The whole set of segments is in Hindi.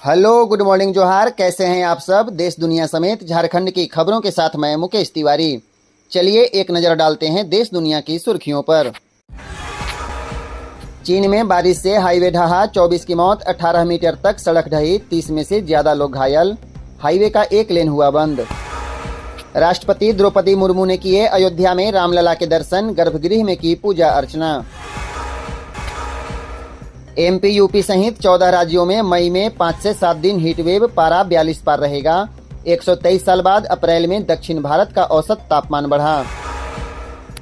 हेलो, गुड मॉर्निंग, जोहार। कैसे हैं आप सब? देश दुनिया समेत झारखंड की खबरों के साथ मैं मुकेश तिवारी। चलिए एक नज़र डालते हैं देश दुनिया की सुर्खियों पर। चीन में बारिश से हाईवे ढहा, 24 की मौत, 18 मीटर तक सड़क ढही, 30 में से ज्यादा लोग घायल। हाईवे का एक लेन हुआ बंद। राष्ट्रपति द्रौपदी मुर्मू ने किए अयोध्या में रामलला के दर्शन, गर्भगृह में की पूजा अर्चना। एमपी यूपी सहित 14 राज्यों में मई में 5 से 7 दिन हीट वेव, पारा 42 पार रहेगा। 123 साल बाद अप्रैल में दक्षिण भारत का औसत तापमान बढ़ा।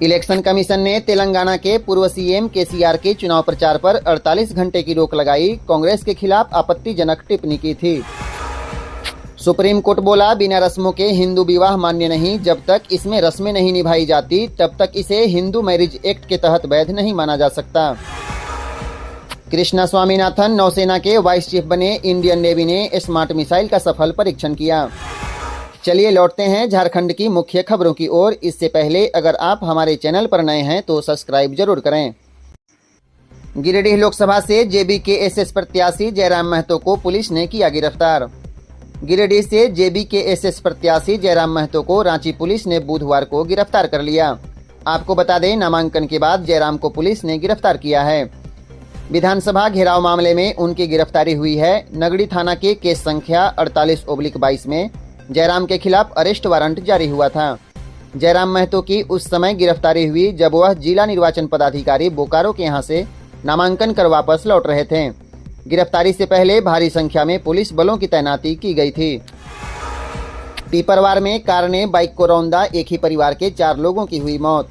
इलेक्शन कमीशन ने तेलंगाना के पूर्व सीएम केसीआर के चुनाव प्रचार पर 48 घंटे की रोक लगाई। कांग्रेस के खिलाफ आपत्तिजनक टिप्पणी की थी। सुप्रीम कोर्ट बोला, बिना रस्मों के हिंदू विवाह मान्य नहीं। जब तक इसमें रस्में नहीं निभाई जाती तब तक इसे हिंदू मैरिज एक्ट के तहत वैध नहीं माना जा सकता। कृष्णा स्वामीनाथन नौसेना के वाइस चीफ बने। इंडियन नेवी ने स्मार्ट मिसाइल का सफल परीक्षण किया। चलिए लौटते हैं झारखंड की मुख्य खबरों की ओर। इससे पहले अगर आप हमारे चैनल पर नए हैं तो सब्सक्राइब जरूर करें। गिरिडीह लोकसभा से जेबी के एसएस प्रत्याशी जयराम महतो को पुलिस ने किया गिरफ्तार। गिरिडीह से जेबी के एसएस प्रत्याशी जयराम महतो को रांची पुलिस ने बुधवार को गिरफ्तार कर लिया। आपको बता दें, नामांकन के बाद जयराम को पुलिस ने गिरफ्तार किया है। विधानसभा घेराव मामले में उनकी गिरफ्तारी हुई है। नगड़ी थाना के केस संख्या 48/22 में जयराम के खिलाफ अरेस्ट वारंट जारी हुआ था। जयराम महतो की उस समय गिरफ्तारी हुई जब वह जिला निर्वाचन पदाधिकारी बोकारो के यहां से नामांकन कर वापस लौट रहे थे। गिरफ्तारी से पहले भारी संख्या में पुलिस बलों की तैनाती की गई थी। पीपरवार में कार ने बाइक को रौंदा, एक ही परिवार के 4 लोगों की हुई मौत।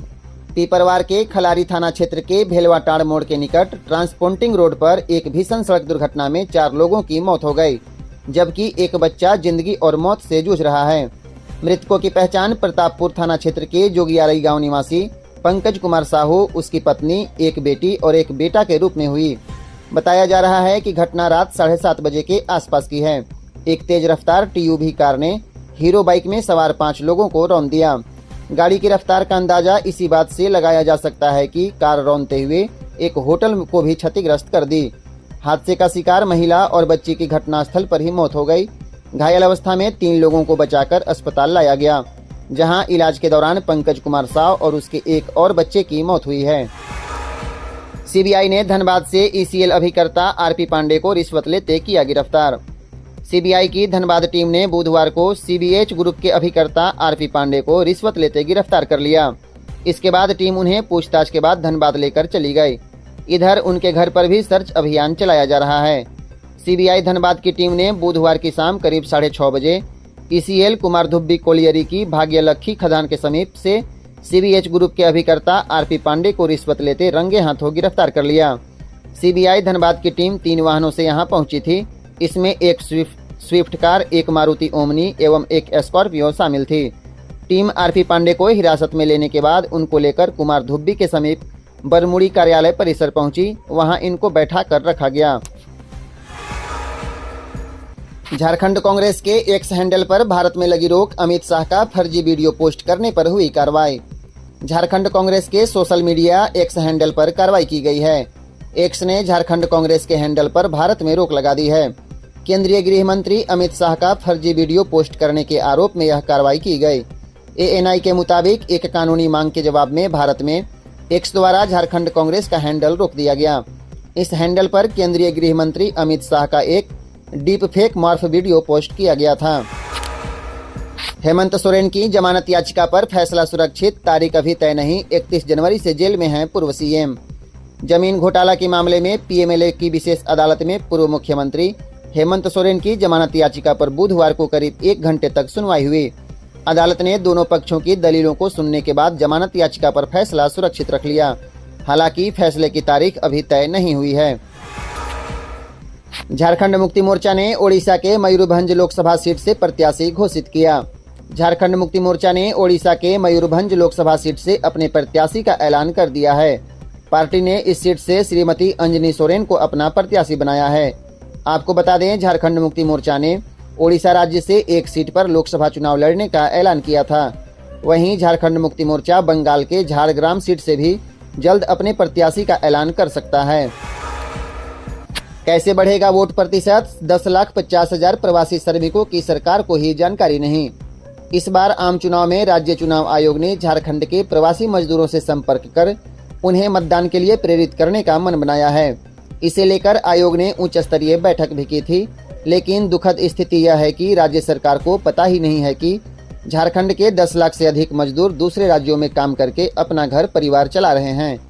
पीपरवार के खलारी थाना क्षेत्र के भेलवाटाड़ मोड़ के निकट ट्रांसपोर्टिंग रोड पर एक भीषण सड़क दुर्घटना में 4 लोगों की मौत हो गई, जबकि एक बच्चा जिंदगी और मौत से जूझ रहा है। मृतकों की पहचान प्रतापपुर थाना क्षेत्र के जोगियारई गांव निवासी पंकज कुमार साहू, उसकी पत्नी, एक बेटी और एक बेटा के रूप में हुई। बताया जा रहा है कि घटना रात 7:30 बजे के आसपास की है। एक तेज रफ्तार टीयूवी कार ने हीरो बाइक में सवार 5 लोगों को रौंद दिया। गाड़ी की रफ्तार का अंदाजा इसी बात से लगाया जा सकता है कि कार रौंदते हुए एक होटल को भी क्षतिग्रस्त कर दी। हादसे का शिकार महिला और बच्ची की घटनास्थल पर ही मौत हो गई। घायल अवस्था में 3 लोगों को बचाकर अस्पताल लाया गया, जहां इलाज के दौरान पंकज कुमार साव और उसके एक और बच्चे की मौत हुई है। सीबीआई ने धनबाद से ईसीएल अभिकर्ता आरपी पांडे को रिश्वत लेते किया गिरफ्तार। सीबीआई की धनबाद टीम ने बुधवार को सीबीएच ग्रुप के अभिकर्ता आरपी पांडे को रिश्वत लेते गिरफ्तार कर लिया। इसके बाद टीम उन्हें पूछताछ के बाद धनबाद लेकर चली गई। इधर उनके घर पर भी सर्च अभियान चलाया जा रहा है। सीबीआई धनबाद की टीम ने बुधवार की शाम करीब 6:30 बजे ईसीएल कुमार धुब्बी कोलियरी की भाग्यलक्ष्मी खदान के समीप से सीबीएच ग्रुप के अभिकर्ता आरपी पांडे को रिश्वत लेते रंगे हाथों गिरफ्तार कर लिया। सीबीआई धनबाद की टीम 3 वाहनों से यहां पहुंची थी। इसमें एक स्विफ्ट कार, एक मारुति ओमनी एवं एक स्कॉर्पियो शामिल थी। टीम आरपी पांडे को हिरासत में लेने के बाद उनको लेकर कुमार धुब्बी के समीप बरमुड़ी कार्यालय परिसर पहुंची। वहां इनको बैठा कर रखा गया। झारखंड कांग्रेस के एक्स हैंडल पर भारत में लगी रोक, अमित शाह का फर्जी वीडियो पोस्ट करने पर हुई कार्रवाई। झारखंड कांग्रेस के सोशल मीडिया एक्स हैंडल पर कार्रवाई की गई है। एक्स ने झारखंड कांग्रेस के हैंडल पर भारत में रोक लगा दी है। केंद्रीय गृह मंत्री अमित शाह का फर्जी वीडियो पोस्ट करने के आरोप में यह कार्रवाई की गई। एएनआई के मुताबिक एक कानूनी मांग के जवाब में भारत में एक्स द्वारा झारखंड कांग्रेस का हैंडल रोक दिया गया। इस हैंडल पर केंद्रीय गृह मंत्री अमित शाह का एक deep fake morph video post किया गया था। हेमंत सोरेन की जमानत याचिका पर फैसला सुरक्षित, तारीख अभी तय नहीं। 31 जनवरी से जेल में हैं पूर्व सीएम। जमीन घोटाला के मामले में पीएमएलए की विशेष अदालत में पूर्व मुख्यमंत्री हेमंत सोरेन की जमानत याचिका पर बुधवार को करीब 1 घंटे तक सुनवाई हुई। अदालत ने दोनों पक्षों की दलीलों को सुनने के बाद जमानत याचिका पर फैसला सुरक्षित रख लिया। हालांकि फैसले की तारीख अभी तय नहीं हुई है। झारखंड मुक्ति मोर्चा ने ओडिशा के मयूरभंज लोकसभा सीट से प्रत्याशी घोषित किया। झारखंड मुक्ति मोर्चा ने ओडिशा के मयूरभंज लोकसभा सीट से अपने प्रत्याशी का ऐलान कर दिया है। पार्टी ने इस सीट से श्रीमती अंजनी सोरेन को अपना प्रत्याशी बनाया है। आपको बता दें, झारखंड मुक्ति मोर्चा ने ओडिशा राज्य से एक सीट पर लोकसभा चुनाव लड़ने का ऐलान किया था। वहीं झारखंड मुक्ति मोर्चा बंगाल के झारग्राम सीट से भी जल्द अपने प्रत्याशी का ऐलान कर सकता है। कैसे बढ़ेगा वोट प्रतिशत? 10,50,000 प्रवासी श्रमिकों की सरकार को ही जानकारी नहीं। इस बार आम चुनाव में राज्य चुनाव आयोग ने झारखंड के प्रवासी मजदूरों से संपर्क कर उन्हें मतदान के लिए प्रेरित करने का मन बनाया है। इसे लेकर आयोग ने उच्च स्तरीय बैठक भी की थी, लेकिन दुखद स्थिति यह है कि राज्य सरकार को पता ही नहीं है कि झारखंड के 10 लाख से अधिक मजदूर दूसरे राज्यों में काम करके अपना घर परिवार चला रहे हैं।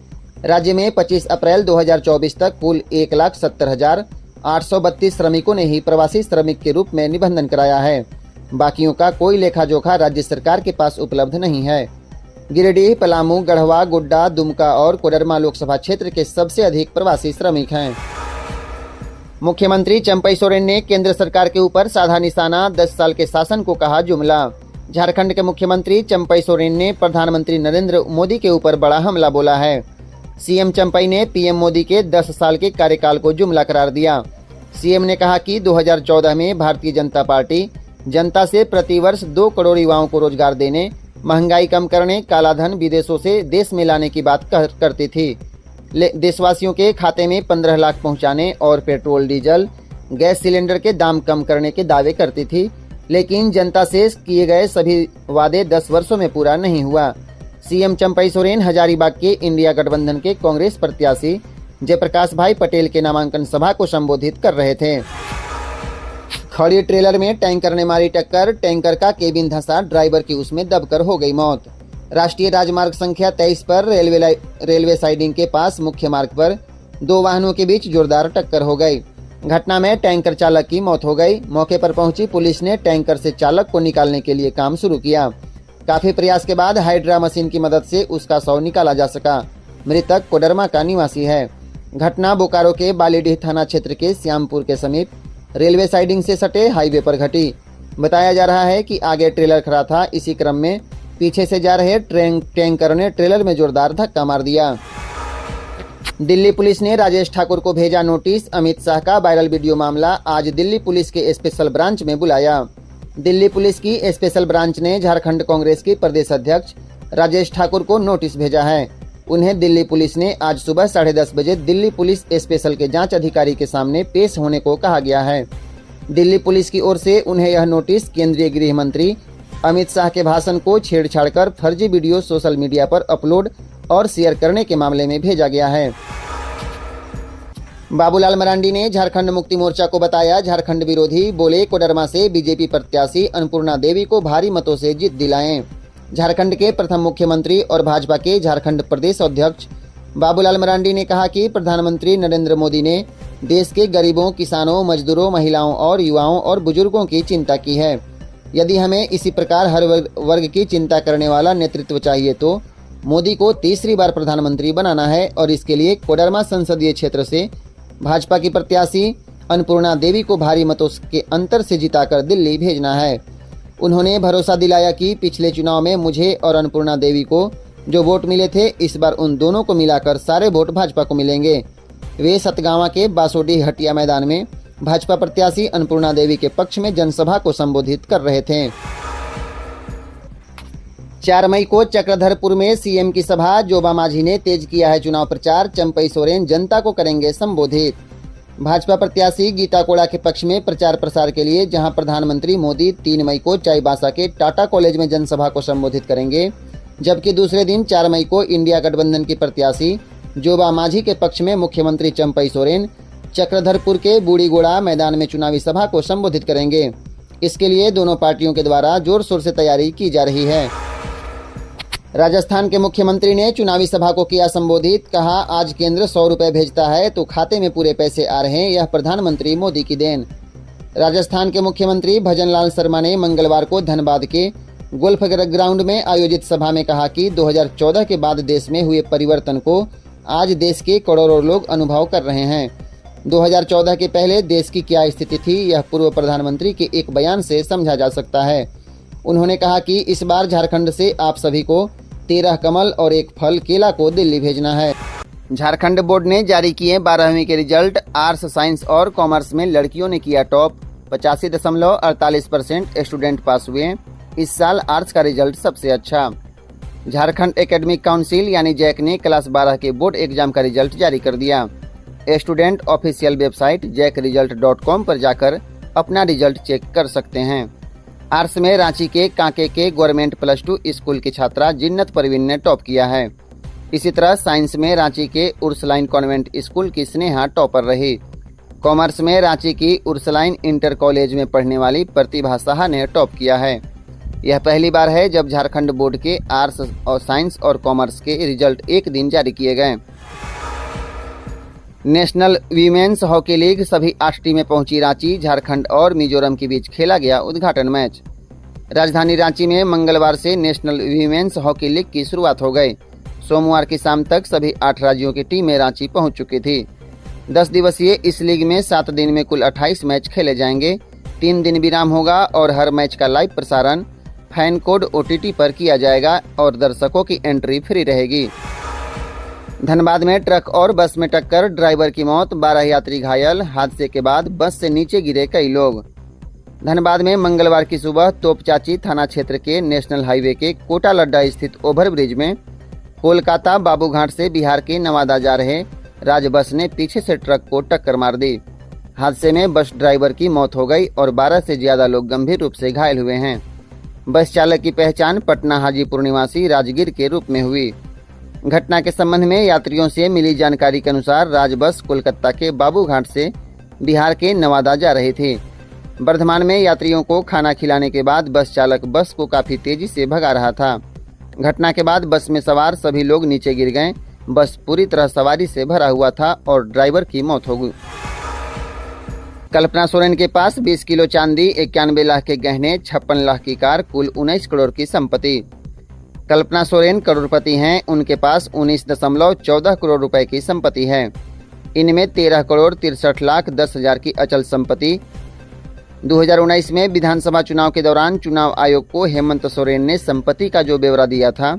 राज्य में 25 अप्रैल 2024 तक कुल 1,70,832 श्रमिकों ने ही प्रवासी श्रमिक के रूप में निबंधन कराया है। बाकियों का कोई लेखा जोखा राज्य सरकार के पास उपलब्ध नहीं है। गिरिडीह, पलामू, गढ़वा, गोड्डा, दुमका और कोडरमा लोकसभा क्षेत्र के सबसे अधिक प्रवासी श्रमिक हैं। मुख्यमंत्री चंपई सोरेन ने केंद्र सरकार के ऊपर साधा निशाना, 10 साल के शासन को कहा जुमला। झारखंड के मुख्यमंत्री चंपई सोरेन ने प्रधानमंत्री नरेंद्र मोदी के ऊपर बड़ा हमला बोला है। सीएम चंपई ने पीएम मोदी के 10 साल के कार्यकाल को जुमला करार दिया। सीएम ने कहा कि 2014 में भारतीय जनता पार्टी जनता से प्रतिवर्ष 2 करोड़ युवाओं को रोजगार देने, महंगाई कम करने, कालाधन विदेशों से देश में लाने की बात करती थी। देशवासियों के खाते में 15 लाख पहुंचाने और पेट्रोल, डीजल, गैस सिलेंडर के दाम कम करने के दावे करती थी, लेकिन जनता से किए गए सभी वादे 10 वर्षों में पूरा नहीं हुआ। सीएम चंपई सोरेन हजारीबाग के इंडिया गठबंधन के कांग्रेस प्रत्याशी जयप्रकाश भाई पटेल के नामांकन सभा को संबोधित कर रहे थे। खड़ी ट्रेलर में टैंकर ने मारी टक्कर, टैंकर का केबिन धंसा, ड्राइवर की उसमें दबकर हो गई मौत। राष्ट्रीय राजमार्ग संख्या 23 पर रेलवे साइडिंग के पास मुख्य मार्ग पर 2 वाहनों के बीच जोरदार टक्कर हो गई। घटना में टैंकर चालक की मौत हो गई। मौके पर पहुंची पुलिस ने टैंकर से चालक को निकालने के लिए काम शुरू किया। काफी प्रयास के बाद हाइड्रा मशीन की मदद से उसका शव निकाला जा सका। मृतक कोडरमा का निवासी है। घटना बोकारो के बालीडीह थाना क्षेत्र के श्यामपुर के समीप रेलवे साइडिंग से सटे हाईवे पर घटी। बताया जा रहा है कि आगे ट्रेलर खड़ा था। इसी क्रम में पीछे से जा रहे टैंकर ने ट्रेलर में जोरदार धक्का मार दिया। दिल्ली पुलिस ने राजेश ठाकुर को भेजा नोटिस। अमित शाह का वायरल वीडियो मामला आज दिल्ली पुलिस के स्पेशल ब्रांच में बुलाया। दिल्ली पुलिस की स्पेशल ब्रांच ने झारखंड कांग्रेस के प्रदेश अध्यक्ष राजेश ठाकुर को नोटिस भेजा है। उन्हें दिल्ली पुलिस ने आज सुबह 10:30 बजे दिल्ली पुलिस स्पेशल के जांच अधिकारी के सामने पेश होने को कहा गया है। दिल्ली पुलिस की ओर से उन्हें यह नोटिस केंद्रीय गृह मंत्री अमित शाह के भाषण को छेड़छाड़ कर फर्जी वीडियो सोशल मीडिया पर अपलोड और शेयर करने के मामले में भेजा गया है। बाबूलाल मरांडी ने झारखंड मुक्ति मोर्चा को बताया झारखंड विरोधी, बोले कोडरमा से बीजेपी प्रत्याशी अन्नपूर्णा देवी को भारी मतों से जीत दिलाएं। झारखंड के प्रथम मुख्यमंत्री और भाजपा के झारखंड प्रदेश अध्यक्ष बाबूलाल मरांडी ने कहा कि प्रधानमंत्री नरेंद्र मोदी ने देश के गरीबों, किसानों, मजदूरों, महिलाओं और युवाओं और बुजुर्गों की चिंता की है। यदि हमें इसी प्रकार हर वर्ग की चिंता करने वाला नेतृत्व चाहिए तो मोदी को तीसरी बार प्रधानमंत्री बनाना है और इसके लिए कोडरमा संसदीय क्षेत्र से भाजपा की प्रत्याशी अन्नपूर्णा देवी को भारी मतों के अंतर से जिताकर दिल्ली भेजना है। उन्होंने भरोसा दिलाया कि पिछले चुनाव में मुझे और अन्नपूर्णा देवी को जो वोट मिले थे, इस बार उन दोनों को मिलाकर सारे वोट भाजपा को मिलेंगे। वे सतगावा के बासोडीह हटिया मैदान में भाजपा प्रत्याशी अन्नपूर्णा देवी के पक्ष में जनसभा को संबोधित कर रहे थे। 4 मई को चक्रधरपुर में सीएम की सभा, जोबा माझी ने तेज किया है चुनाव प्रचार। चंपई सोरेन जनता को करेंगे संबोधित। भाजपा प्रत्याशी गीता कोड़ा के पक्ष में प्रचार प्रसार के लिए जहां प्रधानमंत्री मोदी 3 मई को चाईबासा के टाटा कॉलेज में जनसभा को संबोधित करेंगे, जबकि दूसरे दिन 4 मई को इंडिया गठबंधन की प्रत्याशी जोबा माझी के पक्ष में मुख्यमंत्री चंपई सोरेन चक्रधरपुर के बूढ़ीगोड़ा मैदान में चुनावी सभा को संबोधित करेंगे। इसके लिए दोनों पार्टियों के द्वारा जोर शोर से तैयारी की जा रही है। राजस्थान के मुख्यमंत्री ने चुनावी सभा को किया संबोधित। कहा, आज केंद्र 100 रुपए भेजता है तो खाते में पूरे पैसे आ रहे हैं, यह प्रधानमंत्री मोदी की देन। राजस्थान के मुख्यमंत्री भजनलाल शर्मा ने मंगलवार को धनबाद के गोल्फ ग्राउंड में आयोजित सभा में कहा कि 2014 के बाद देश में हुए परिवर्तन को आज देश के करोड़ों लोग अनुभव कर रहे हैं। 2014 के पहले देश की क्या स्थिति थी, यह पूर्व प्रधानमंत्री के एक बयान से समझा जा सकता है। उन्होंने कहा कि इस बार झारखंड से आप सभी को 13 कमल और 1 फल केला को दिल्ली भेजना है। झारखंड बोर्ड ने जारी किए 12वीं के रिजल्ट। आर्ट्स, साइंस और कॉमर्स में लड़कियों ने किया टॉप। 85.48% स्टूडेंट पास हुए। इस साल आर्ट्स का रिजल्ट सबसे अच्छा। झारखंड एकेडमिक काउंसिल यानी जैक ने क्लास 12 के बोर्ड एग्जाम का रिजल्ट जारी कर दिया। स्टूडेंट ऑफिशियल वेबसाइट jackresult.com पर जाकर अपना रिजल्ट चेक कर सकते हैं। आर्ट्स में रांची के कांके के गवर्नमेंट +2 स्कूल की छात्रा जिन्नत परवीन ने टॉप किया है। इसी तरह साइंस में रांची के उर्सलाइन कॉन्वेंट स्कूल की स्नेहा टॉपर रही। कॉमर्स में रांची की उर्सलाइन इंटर कॉलेज में पढ़ने वाली प्रतिभा साहा ने टॉप किया है। यह पहली बार है जब झारखंड बोर्ड के आर्ट्स और साइंस और कॉमर्स के रिजल्ट एक दिन जारी किए गए। नेशनल वीमेंस हॉकी लीग सभी 8 टीमें पहुंची रांची। झारखंड और मिजोरम के बीच खेला गया उद्घाटन मैच। राजधानी रांची में मंगलवार से नेशनल वीमेंस हॉकी लीग की शुरुआत हो गई। सोमवार की शाम तक सभी 8 राज्यों की टीमें रांची पहुंच चुकी थी। 10 दिवसीय इस लीग में 7 दिन में कुल 28 मैच खेले जाएंगे। 3 दिन विराम होगा और हर मैच का लाइव प्रसारण फैन कोड OTT पर किया जाएगा और दर्शकों की एंट्री फ्री रहेगी। धनबाद में ट्रक और बस में टक्कर, ड्राइवर की मौत, 12 यात्री घायल। हादसे के बाद बस से नीचे गिरे कई लोग। धनबाद में मंगलवार की सुबह तोपचाची थाना क्षेत्र के नेशनल हाईवे के कोटा लड्डा स्थित ओवरब्रिज में कोलकाता बाबूघाट से बिहार के नवादा जा रहे राज बस ने पीछे से ट्रक को टक्कर मार दी। हादसे में बस ड्राइवर की मौत हो गई और 12 से ज्यादा लोग गंभीर रूप से घायल हुए हैं। बस चालक की पहचान पटना हाजीपुर निवासी राजगीर के रूप में हुई। घटना के संबंध में यात्रियों से मिली जानकारी के अनुसार राज बस कोलकाता के बाबूघाट से बिहार के नवादा जा रही थी। वर्धमान में यात्रियों को खाना खिलाने के बाद बस चालक बस को काफी तेजी से भगा रहा था। घटना के बाद बस में सवार सभी लोग नीचे गिर गए। बस पूरी तरह सवारी से भरा हुआ था और ड्राइवर की मौत हो गई। कल्पना सोरेन के पास 20 किलो चांदी, 91 लाख के गहने, 56 लाख की कार, कुल 19 करोड़ की संपत्ति। कल्पना सोरेन करोड़पति हैं। उनके पास 19.14 करोड़ रुपए की संपत्ति है। इनमें 13 करोड़ 63 लाख 10 हजार की अचल संपत्ति। 2019 में विधानसभा चुनाव के दौरान चुनाव आयोग को हेमंत सोरेन ने संपत्ति का जो ब्यौरा दिया था,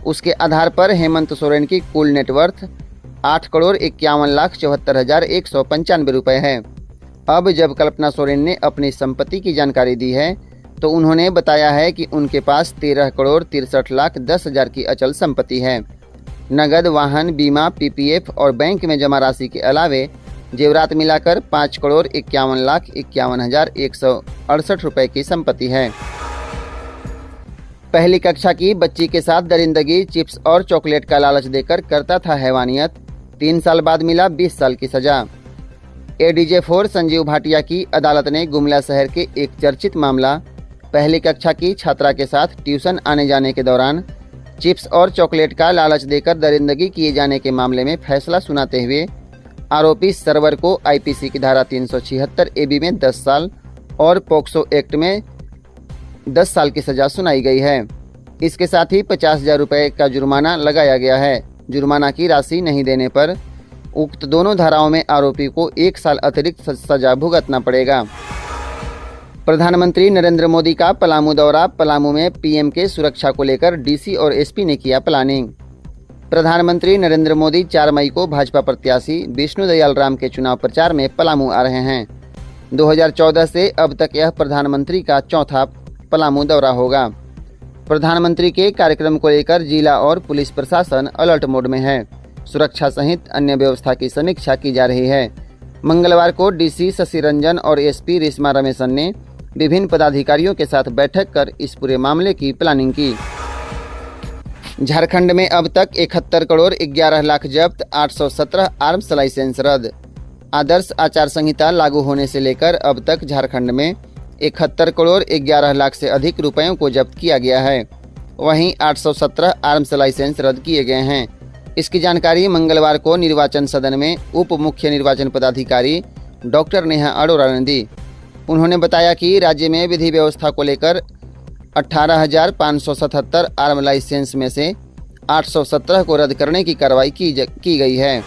उसके आधार पर हेमंत सोरेन की कुल नेटवर्थ 8 करोड़ 51 लाख 74 हजार 195 रुपए है। अब जब कल्पना सोरेन ने अपनी संपत्ति की जानकारी दी है तो उन्होंने बताया है कि उनके पास 13 करोड़ 63 लाख 10 हजार की अचल संपत्ति है। नगद, वाहन, बीमा, PPF और बैंक में जमा राशि के अलावे जेवरात मिलाकर 5 करोड़ 51 लाख 51 हजार 168 रुपए की संपत्ति है। पहली कक्षा की बच्ची के साथ दरिंदगी, चिप्स और चॉकलेट का लालच देकर करता था हैवानियत। 3 साल बाद मिला 20 साल की सजा। ADJ4 संजीव भाटिया की अदालत ने गुमला शहर के एक चर्चित मामला पहली कक्षा की छात्रा के साथ ट्यूशन आने जाने के दौरान चिप्स और चॉकलेट का लालच देकर दरिंदगी किए जाने के मामले में फैसला सुनाते हुए आरोपी सरवर को IPC की धारा 376 AB में 10 साल और पोक्सो एक्ट में 10 साल की सजा सुनाई गई है। इसके साथ ही 50,000 रुपये का जुर्माना लगाया गया है। जुर्माना की राशि नहीं देने पर उक्त दोनों धाराओं में आरोपी को 1 साल अतिरिक्त सजा भुगतना पड़ेगा। प्रधानमंत्री नरेंद्र मोदी का पलामू दौरा। पलामू में PM के सुरक्षा को लेकर DC और SP ने किया प्लानिंग। प्रधानमंत्री नरेंद्र मोदी 4 मई को भाजपा प्रत्याशी विष्णु दयाल राम के चुनाव प्रचार में पलामू आ रहे हैं। 2014 से अब तक यह प्रधानमंत्री का चौथा पलामू दौरा होगा। प्रधानमंत्री के कार्यक्रम को लेकर जिला और पुलिस प्रशासन अलर्ट मोड में है। सुरक्षा सहित अन्य व्यवस्था की समीक्षा की जा रही है। मंगलवार को DC शशि रंजन और SP रेशमा रमेशन ने विभिन्न पदाधिकारियों के साथ बैठक कर इस पूरे मामले की प्लानिंग की। झारखंड में अब तक 71 करोड़ 11 लाख जब्त, 817 आर्म्स लाइसेंस रद्द। आदर्श आचार संहिता लागू होने से लेकर अब तक झारखंड में 71 करोड़ 11 लाख से अधिक रुपयों को जब्त किया गया है। वहीं 817 आर्म्स लाइसेंस रद्द किए गए हैं। इसकी जानकारी मंगलवार को निर्वाचन सदन में उप मुख्य निर्वाचन पदाधिकारी डॉक्टर नेहा अरोड़ा ने दी। उन्होंने बताया कि राज्य में विधि व्यवस्था को लेकर 18,577 आर्म लाइसेंस में से 817 को रद्द करने की कार्रवाई की गई है।